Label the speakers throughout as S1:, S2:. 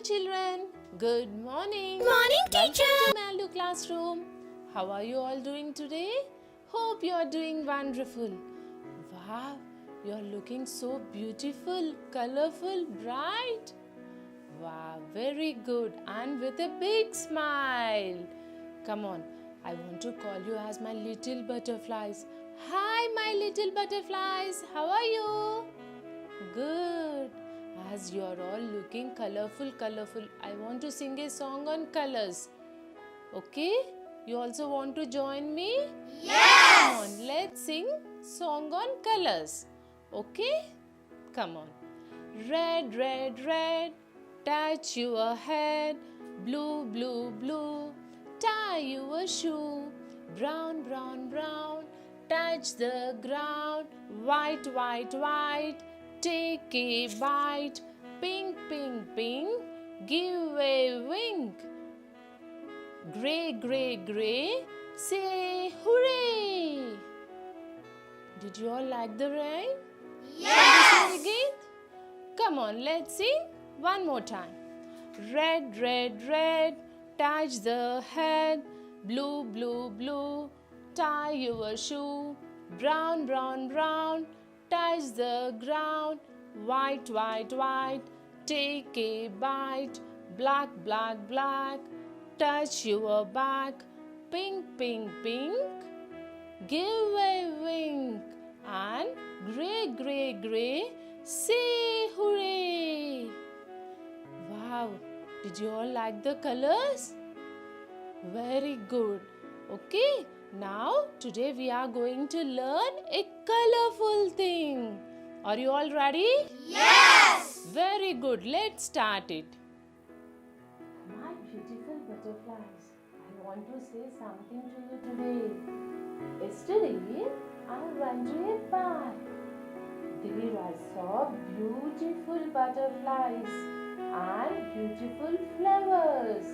S1: children. Good morning.
S2: Morning, teacher.
S1: Welcome to Malu classroom. How are you all doing today? Hope you are doing wonderful. Wow, you are looking so beautiful, colorful, bright. Wow, very good, and with a big smile. Come on, I want to call you as my little butterflies. Hi, my little butterflies. How are you? Good. As you are all looking colorful, I want to sing a song on colors. Okay? You also want to join me?
S2: Yes.
S1: Come on, let's sing song on colors. Okay? Come on. Red, red, red, touch your head. Blue, blue, blue, tie your shoe. Brown, brown, brown, touch the ground. White, white, white, take a bite. Pink, pink, pink, give a wink. Grey, grey, grey, say hooray! Did you all like the rhyme?
S2: Yes.
S1: Shall we sing again? Come on, let's sing one more time. Red, red, red, touch the head. Blue, blue, blue, tie your shoe. Brown, brown, brown, touch the ground. White, white, white, take a bite. Black, black, black, touch your back. Pink, pink, pink, give a wink. And grey, grey, grey, say hooray. Wow, did you all like the colors? Very good. Okay, now today we are going to learn a colorful thing. Are you all ready?
S2: Yes.
S1: Very good. Let's start it. My beautiful butterflies, I want to say something to you today. Yesterday, I went to a park. There I saw beautiful butterflies and beautiful flowers.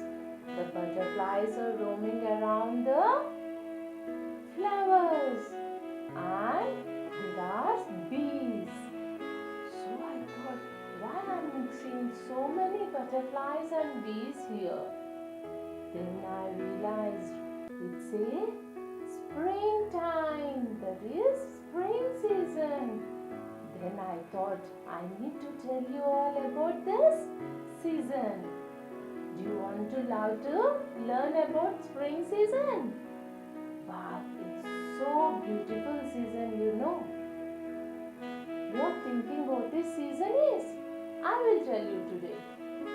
S1: The butterflies are roaming around the flowers and there are bees. So I thought, why am I seeing so many butterflies and bees here? Then I realized it's a springtime, that is spring season. Then I thought I need to tell you all about this season. Do you want to learn about spring season? Wow, it's so beautiful season, you know. You're thinking what this season is? I will tell you today.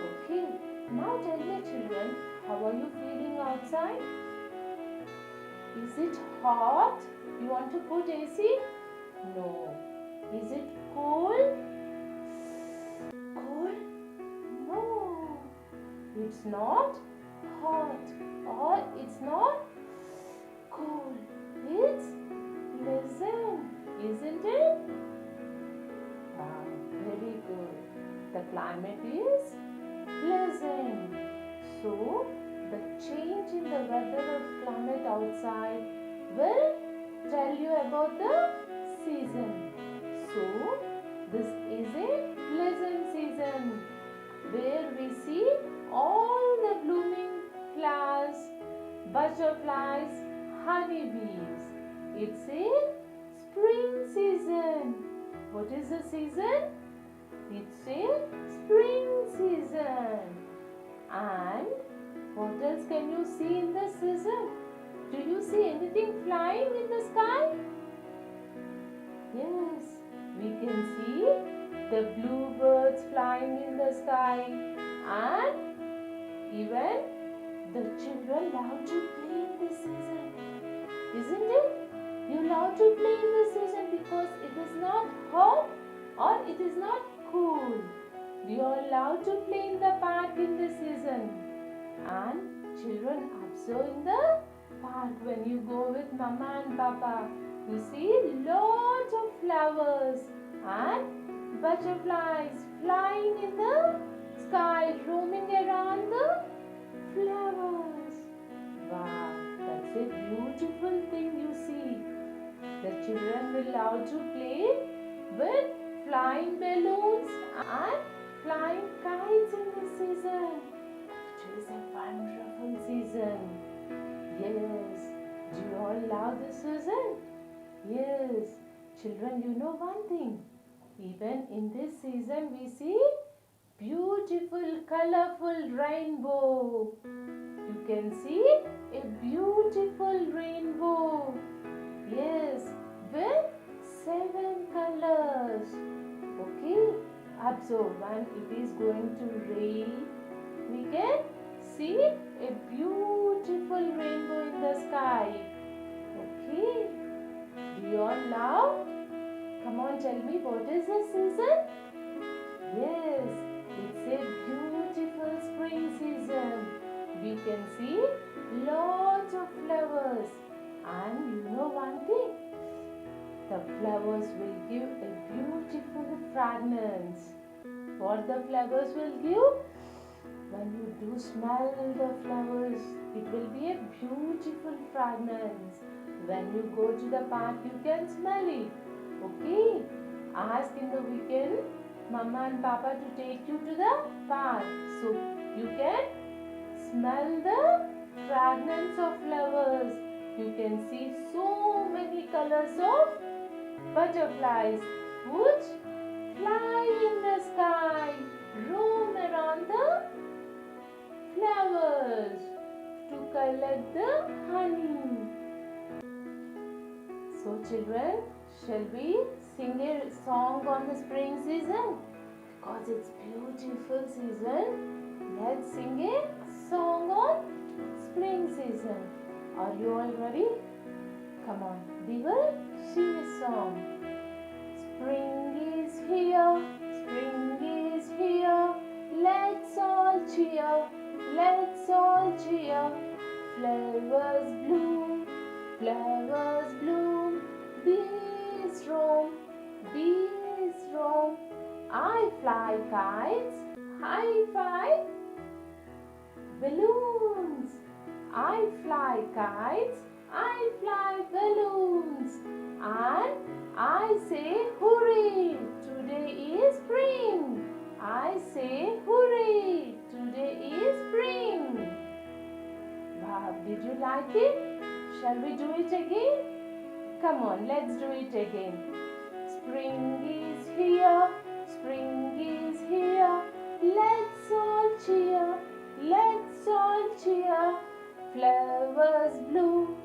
S1: Okay, now tell me children, how are you feeling outside? Is it hot? You want to put AC? No. Is it cold? Cold? No. It's not hot or it's not cold. It's pleasant, isn't it? Wow, very good. The climate is pleasant. So, the change in the weather or climate outside will tell you about the season. So, this is a pleasant season where we see all the blooming flowers, butterflies, honeybees. It's a spring season. What is the season? It's a spring season. And what else can you see in the season? Do you see anything flying in the sky? Yes, we can see the bluebirds flying in the sky and even the children love to play in this season. Isn't it? You love to play in this season because it is not hot or it is not cool. You are allowed to play in the park in this season. And children observe in the park when you go with mama and papa. You see lots of flowers and butterflies flying in the sky, roaming around the flowers. Wow, that's a beautiful thing you see. The children will love to play with flying balloons and flying kites in this season. Yes. Do you all love this season? Yes. Children, you know one thing. Even in this season we see beautiful, colorful rainbow. You can see a beautiful rainbow. Yes, with 7 colors. Okay, observe when it is going to rain, we can see a beautiful rainbow in the sky. Okay, do you all love? Come on, tell me, what is the season? Yes, it's a beautiful spring season. We can see lots of flowers. And you know one thing? The flowers will give a beautiful fragrance. What the flowers will give? When you do smell the flowers, it will be a beautiful fragrance. When you go to the park, you can smell it. Okay? Ask in the weekend Mama and Papa to take you to the park. So you can smell the fragrance of flowers. You can see so many colors of butterflies which fly in the sky, roam around the flowers to collect the honey. So children, shall we sing a song on the spring season? Because it's beautiful season, let's sing a song on spring season. Are you all ready? Come on, we will sing a song. Spring is here, spring is here. Let's all cheer, let's all cheer. Flowers bloom, flowers bloom. Bees roam, bees roam. I fly kites, I fly balloons. I fly kites, I fly balloons. And I say hooray, today is spring. I say hooray, today is spring. Wow, did you like it? Shall we do it again? Come on, let's do it again. Spring is here, spring is here. Let's all cheer, let's all cheer. Flowers bloom,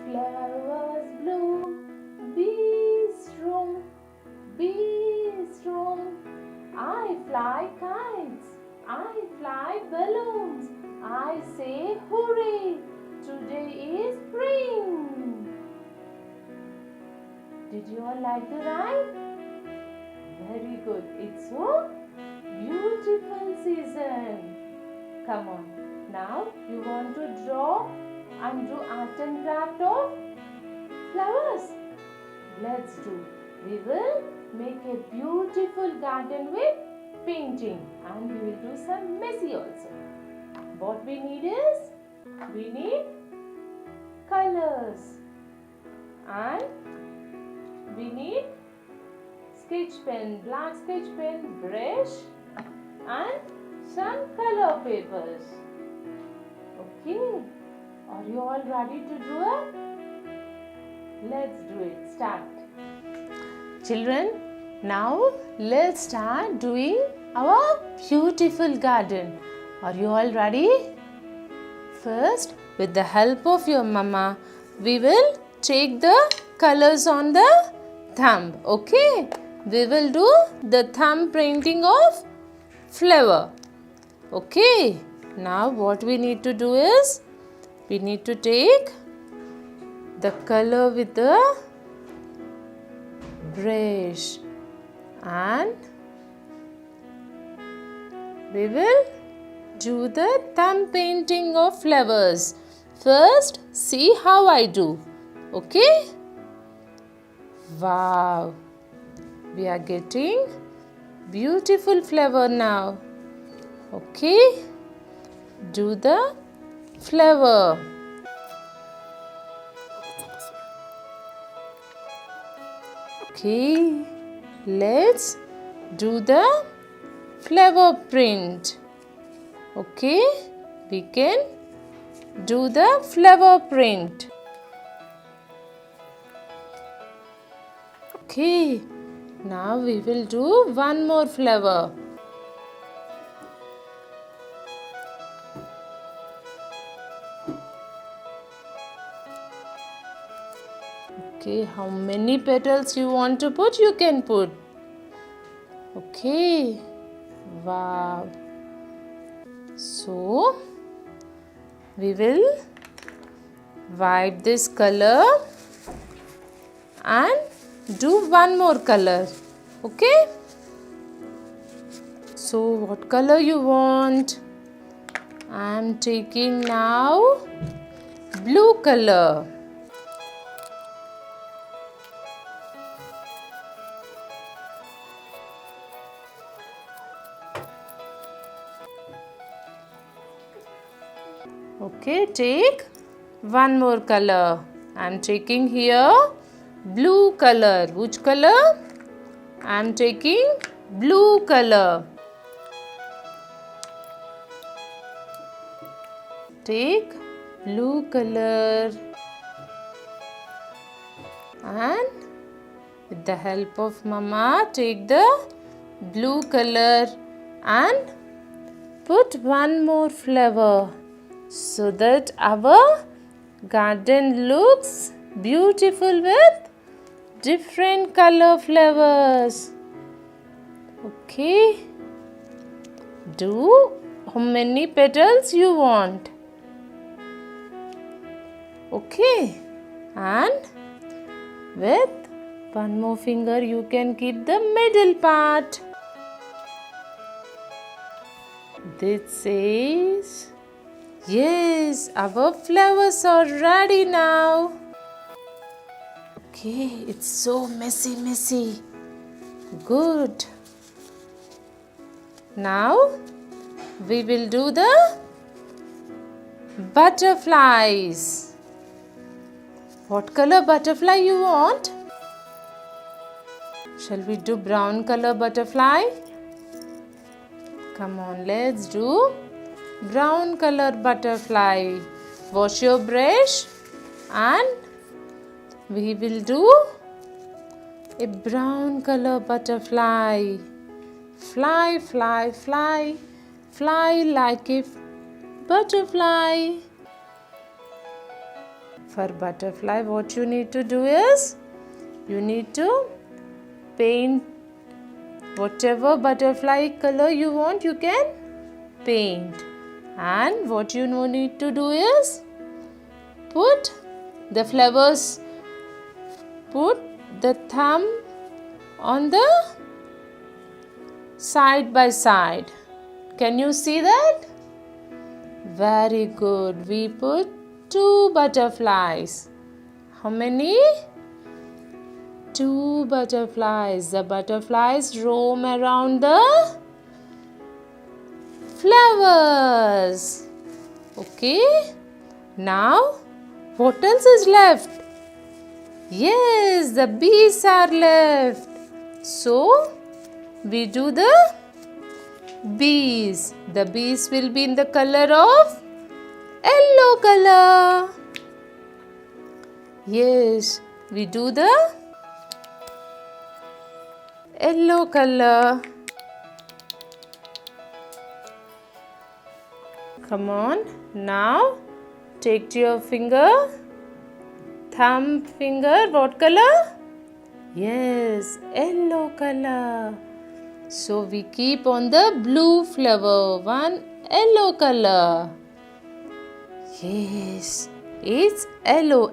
S1: flowers bloom. Bees roam, bees roam. I fly kites, I fly balloons. I say hooray, today is spring. Did you all like the rhyme? Very good. It's so beautiful season. Come on. Now you want to draw and do art and craft of flowers. Let's do. We will make a beautiful garden with painting and we will do some messy also. What we need is, we need colors and we need sketch pen, black sketch pen, brush and some color papers. Okay, are you all ready to do it? Let's do it. Start. Children, now let's start doing our beautiful garden. Are you all ready? First, with the help of your mama, we will take the colors on the thumb. Okay, we will do the thumb painting of flower. Okay, now what we need to do is, we need to take the color with the brush and we will do the thumb painting of flowers. First, see how I do. Okay? Wow! We are getting beautiful flower now. Okay? Do the flower. Okay, let's do the flower print. Okay, we can do the flower print. Okay, now we will do one more flower. Okay, how many petals you want to put, you can put. Okay, wow. So, we will wipe this color and do one more color. Okay? So, what color you want? I am taking now blue color. Okay, take one more color. I am taking here blue color. Which color? I am taking blue color. Take blue color and with the help of Mama, take the blue color and put one more flower so that our garden looks beautiful with different color flowers. Okay, do how many petals you want. Okay, and with one more finger you can keep the middle part. This says, yes, our flowers are ready now. Okay, it's so messy. Good. Now we will do the butterflies. What color butterfly you want? Shall we do brown color butterfly? Come on, let's do brown color butterfly. Wash your brush and we will do a brown color butterfly. Fly, fly, fly, fly like a butterfly. For butterfly, what you need to do is, you need to paint whatever butterfly color you want, you can paint. And what you need to do is, put the flowers, put the thumb on the side by side. Can you see that? Very good. We put 2 butterflies. How many? 2 butterflies. The butterflies roam around the flowers. Okay. Now, what else is left? Yes, the bees are left. So, we do the bees. The bees will be in the color of yellow color. Yes, we do the yellow color. Come on, now take your finger, thumb finger, what color? Yes, yellow color. So we keep on the blue flower, one yellow color. Yes, it's yellow.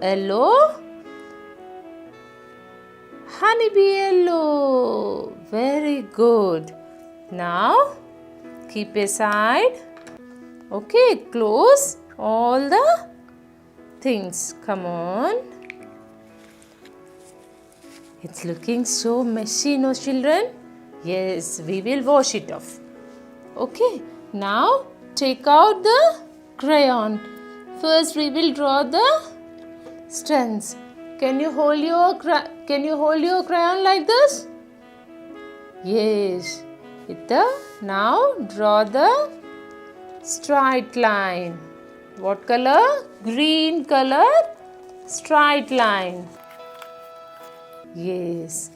S1: Honeybee yellow. Very good. Now keep aside. Okay, close all the things. Come on. It's looking so messy, no children? Yes, we will wash it off. Okay, now take out the crayon. First we will draw the strands. Can you hold your crayon like this? Yes. Now draw the straight line. What color? Green color straight line. Yes.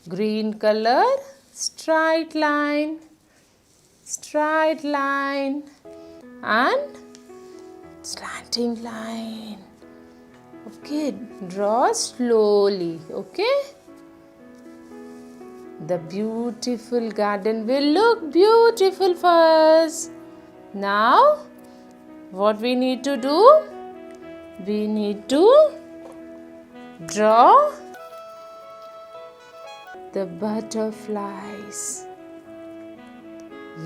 S1: Green color straight line. Straight line. And slanting line. Okay, draw slowly. Okay. The beautiful garden will look beautiful for us. Now, what we need to do? We need to draw the butterflies.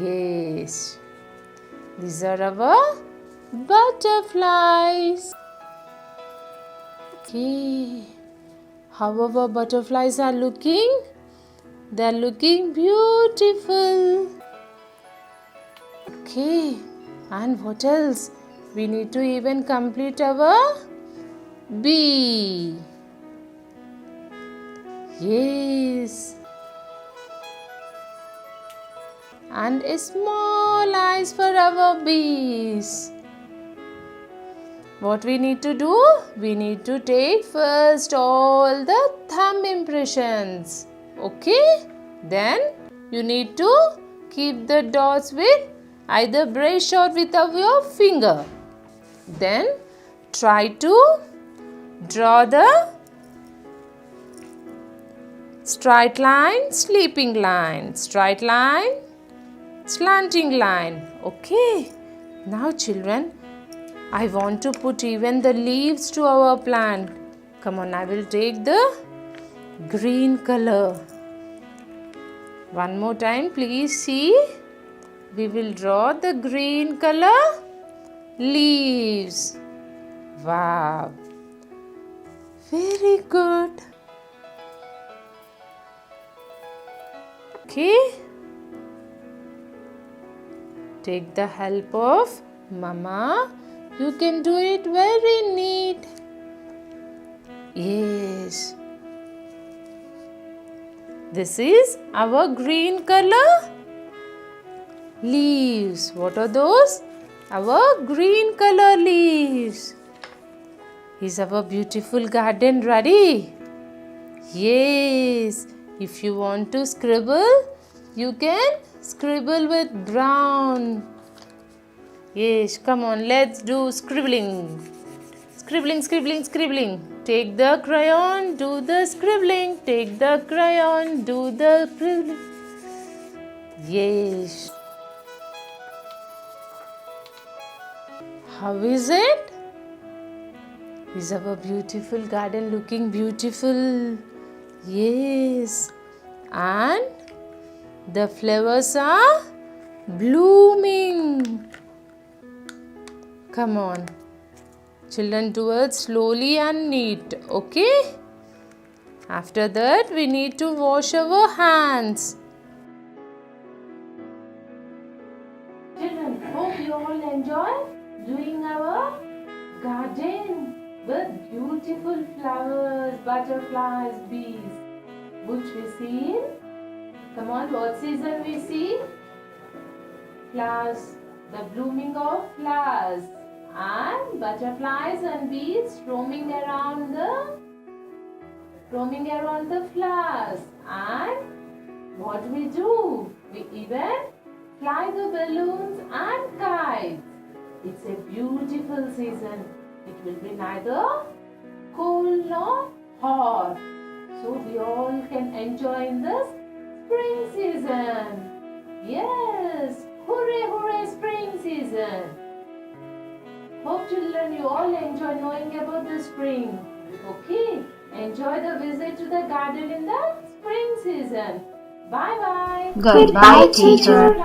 S1: Yes, these are our butterflies. Okay, how our butterflies are looking? They are looking beautiful. Okay, and what else? We need to even complete our bee. Yes. And a small eyes for our bees. What we need to do? We need to take first all the thumb impressions. Okay? Then you need to keep the dots with either brush or with your finger. Then try to draw the straight line, sleeping line, straight line, slanting line. Okay. Now children, I want to put even the leaves to our plant. Come on, I will take the green color. One more time, please see. We will draw the green color leaves. Wow. Very good. Okay. Take the help of Mama. You can do it very neat. Yes. This is our green color leaves. What are those? Our green color leaves. Is our beautiful garden ready? Yes. If you want to scribble, you can scribble with brown. Yes, come on, let's do scribbling. Scribbling, scribbling, scribbling. Take the crayon, do the scribbling. Take the crayon, do the scribbling. Yes. How is it? Is our beautiful garden looking beautiful? Yes. And the flowers are blooming. Come on. Children, do it slowly and neat. Okay? After that, we need to wash our hands. Children, hope you all enjoy doing our garden with beautiful flowers, butterflies, bees. Which we see in? Come on, what season we see? Flowers, the blooming of flowers. And butterflies and bees roaming around the flowers. And what we do? We even fly the balloons and kites. It's a beautiful season. It will be neither cold nor hot. So we all can enjoy in this spring season. Yes, hooray, hooray, spring season. Hope children you all enjoy knowing about the spring. Okay, enjoy the visit to the garden in the spring season. Bye bye.
S2: Goodbye, teacher.